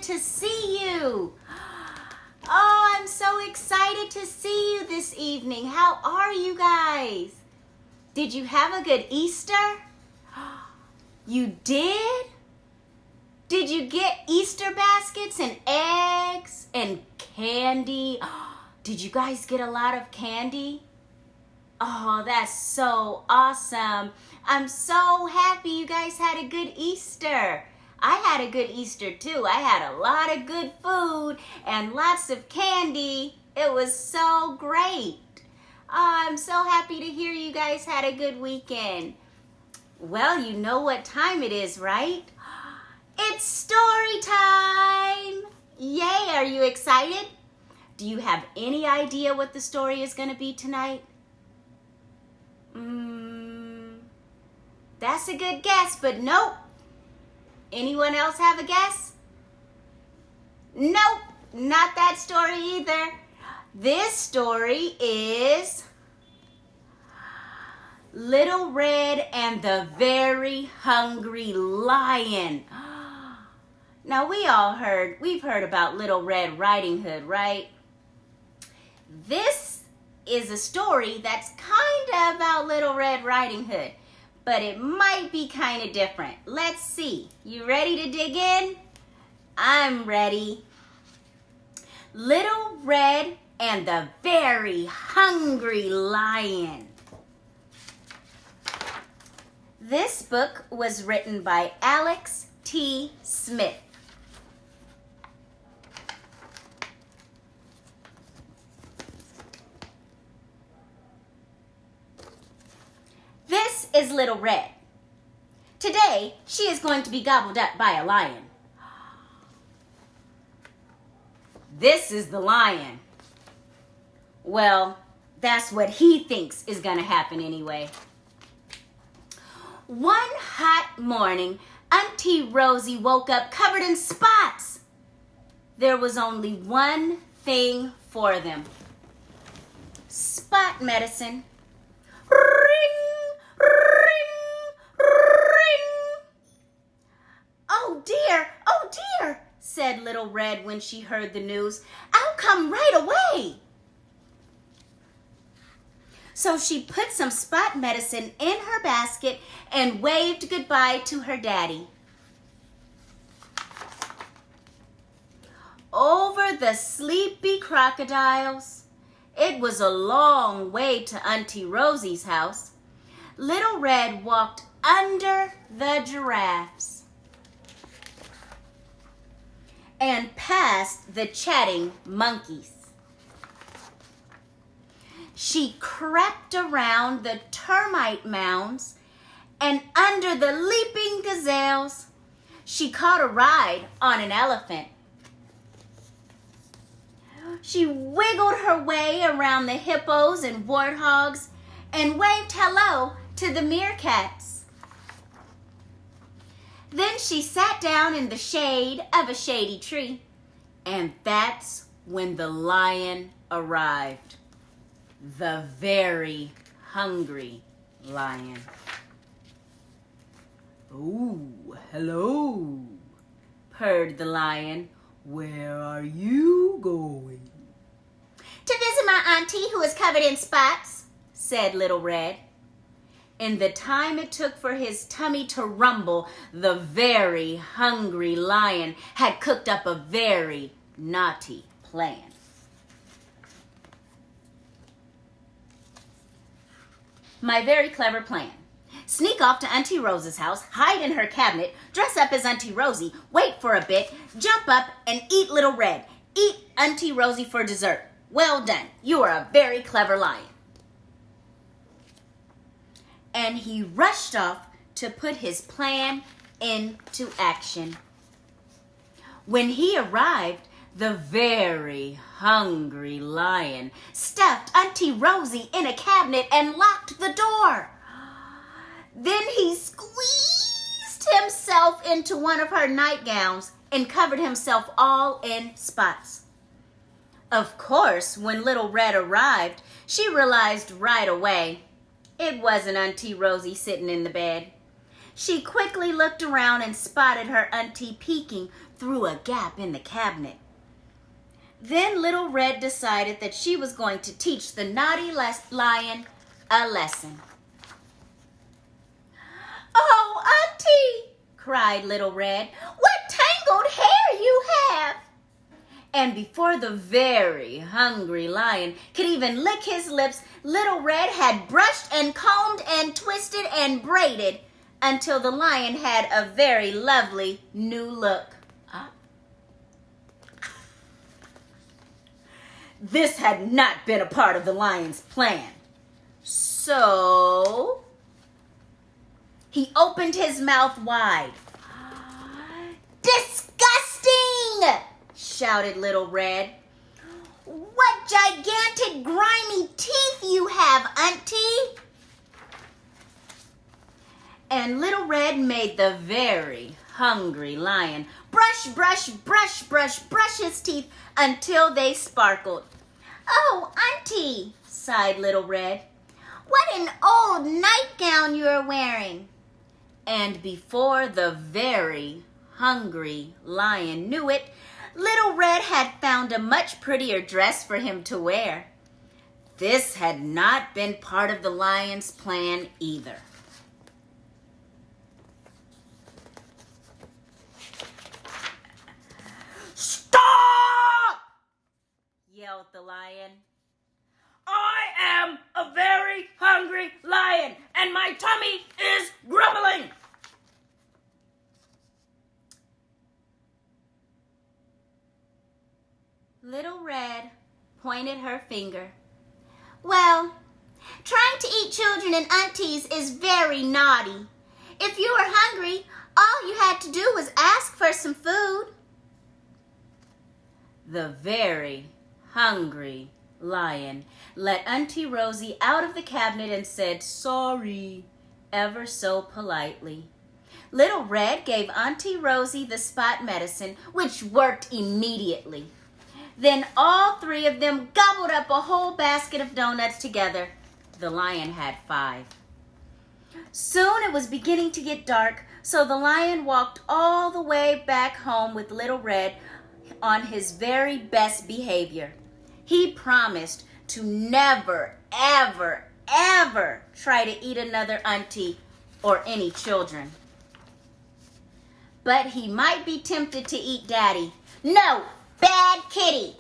to see you. Oh, I'm so excited to see you this evening. How are you guys? Did you have a good Easter? You did? Did you get Easter baskets and eggs and candy? Did you guys get a lot of candy? Oh, that's so awesome. I'm so happy you guys had a good Easter. I had a good Easter too. I had a lot of good food and lots of candy. It was so great. Oh, I'm so happy to hear you guys had a good weekend. Well, you know what time it is, right? It's story time! Yay, are you excited? Do you have any idea what the story is going to be tonight? That's a good guess, but nope. Anyone else have a guess? Nope, not that story either. This story is Little Red and the Very Hungry Lion. Now we've heard about Little Red Riding Hood, right? This is a story that's kind of about Little Red Riding Hood, but it might be kind of different. Let's see. You ready to dig in? I'm ready. Little Red and the Very Hungry Lion. This book was written by Alex T. Smith. This is Little Red. Today, she is going to be gobbled up by a lion. This is the lion. Well, that's what he thinks is going to happen anyway. One hot morning, Auntie Rosie woke up covered in spots. There was only one thing for them. Spot medicine. Ring, ring, ring. Oh dear, said Little Red when she heard the news. I'll come right away. So she put some spot medicine in her basket and waved goodbye to her daddy. Over the sleepy crocodiles. It was a long way to Auntie Rosie's house. Little Red walked under the giraffes and past the chatting monkeys. She crept around the termite mounds and under the leaping gazelles. She caught a ride on an elephant. She wiggled her way around the hippos and warthogs and waved hello to the meerkats. Then she sat down in the shade of a shady tree, and that's when the lion arrived. The Very Hungry Lion. "Oh, hello," purred the lion. "Where are you going?" "To visit my auntie who is covered in spots," said Little Red. In the time it took for his tummy to rumble, the Very Hungry Lion had cooked up a very naughty plan. My very clever plan. Sneak off to Auntie Rose's house, hide in her cabinet, dress up as Auntie Rosie, wait for a bit, jump up, and eat Little Red. Eat Auntie Rosie for dessert. Well done. You are a very clever lion. And he rushed off to put his plan into action. When he arrived, the Very Hungry Lion stuffed Auntie Rosie in a cabinet and locked the door. Then he squeezed himself into one of her nightgowns and covered himself all in spots. Of course, when Little Red arrived, she realized right away it wasn't Auntie Rosie sitting in the bed. She quickly looked around and spotted her auntie peeking through a gap in the cabinet. Then Little Red decided that she was going to teach the naughty lion a lesson. "Oh, Auntie," cried Little Red, "what tangled hair you have!" And before the very hungry lion could even lick his lips, Little Red had brushed and combed and twisted and braided until the lion had a very lovely new look. This had not been a part of the lion's plan. So he opened his mouth wide. "Disgusting!" shouted Little Red. "What gigantic grimy teeth you have, Auntie!" And Little Red made the very hungry lion brush, brush, brush, brush, brush his teeth until they sparkled. "Oh, Auntie," sighed Little Red, "what an old nightgown you're wearing." And before the very hungry lion knew it, Little Red had found a much prettier dress for him to wear. This had not been part of the lion's plan either. "Stop!" yelled the lion. "I am a very hungry lion, and my tummy is grumbling." Little Red pointed her finger. "Well, trying to eat children and aunties is very naughty. If you were hungry, all you had to do was ask for some food." The very hungry lion let Auntie Rosie out of the cabinet and said sorry ever so politely. Little Red gave Auntie Rosie the spot medicine, which worked immediately. Then all three of them gobbled up a whole basket of donuts together. The lion had 5. Soon it was beginning to get dark, so the lion walked all the way back home with Little Red on his very best behavior. He promised to never, ever, ever try to eat another auntie or any children. But he might be tempted to eat Daddy. No, bad kitty.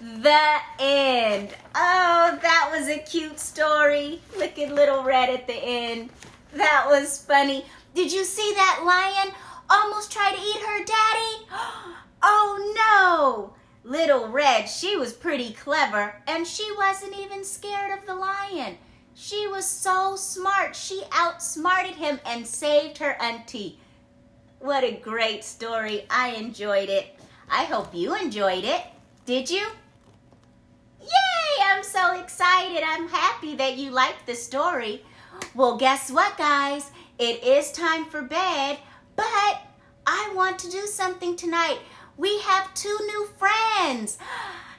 The end. Oh, that was a cute story. Look at Little Red at the end. That was funny. Did you see that lion almost try to eat her daddy? Oh no! Little Red, she was pretty clever, and she wasn't even scared of the lion. She was so smart. She outsmarted him and saved her auntie. What a great story. I enjoyed it. I hope you enjoyed it. Did you? Yay! I'm so excited. I'm happy that you liked the story. Well, guess what, guys? It is time for bed, but I want to do something tonight. We have 2 new friends.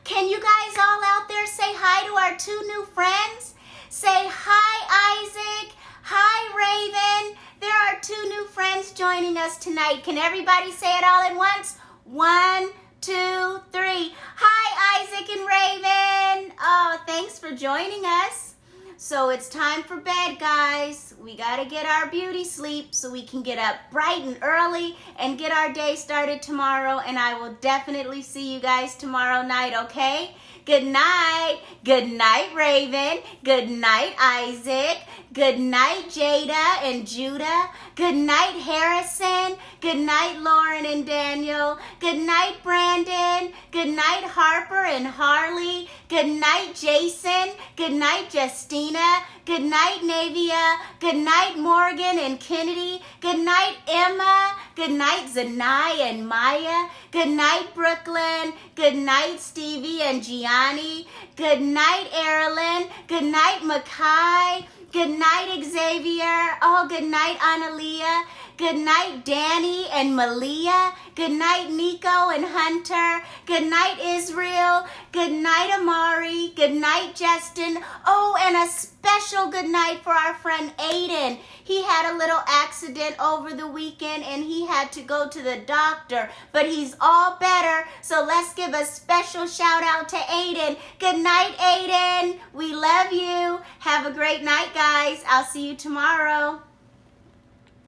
Can you guys all out there say hi to our 2 new friends? Say hi, Isaac. Hi, Raven. There are 2 new friends joining us tonight. Can everybody say it all at once? 1, 2, 3. Hi, Isaac and Raven. Oh, thanks for joining us. So it's time for bed, guys. We got to get our beauty sleep so we can get up bright and early and get our day started tomorrow. And I will definitely see you guys tomorrow night, okay? Good night. Good night, Raven. Good night, Isaac. Good night, Jada and Judah. Good night, Harrison. Good night, Lauren and Daniel. Good night, Brandon. Good night, Harper and Harley. Good night, Jason. Good night, Justina. Good night, Navia. Good night, Morgan and Kennedy. Good night, Emma. Good night, Zanai and Maya. Good night, Brooklyn. Good night, Stevie and Gianni. Good night, Erilyn. Good night, Makai. Good night, Xavier. Oh, good night, Analia. Good night, Danny and Malia. Good night, Nico and Hunter. Good night, Israel. Good night, Amari. Good night, Justin. Oh, and a special good night for our friend Aiden. He had a little accident over the weekend and he had to go to the doctor, but he's all better. So let's give a special shout out to Aiden. Good night, Aiden. We love you. Have a great night, guys. I'll see you tomorrow.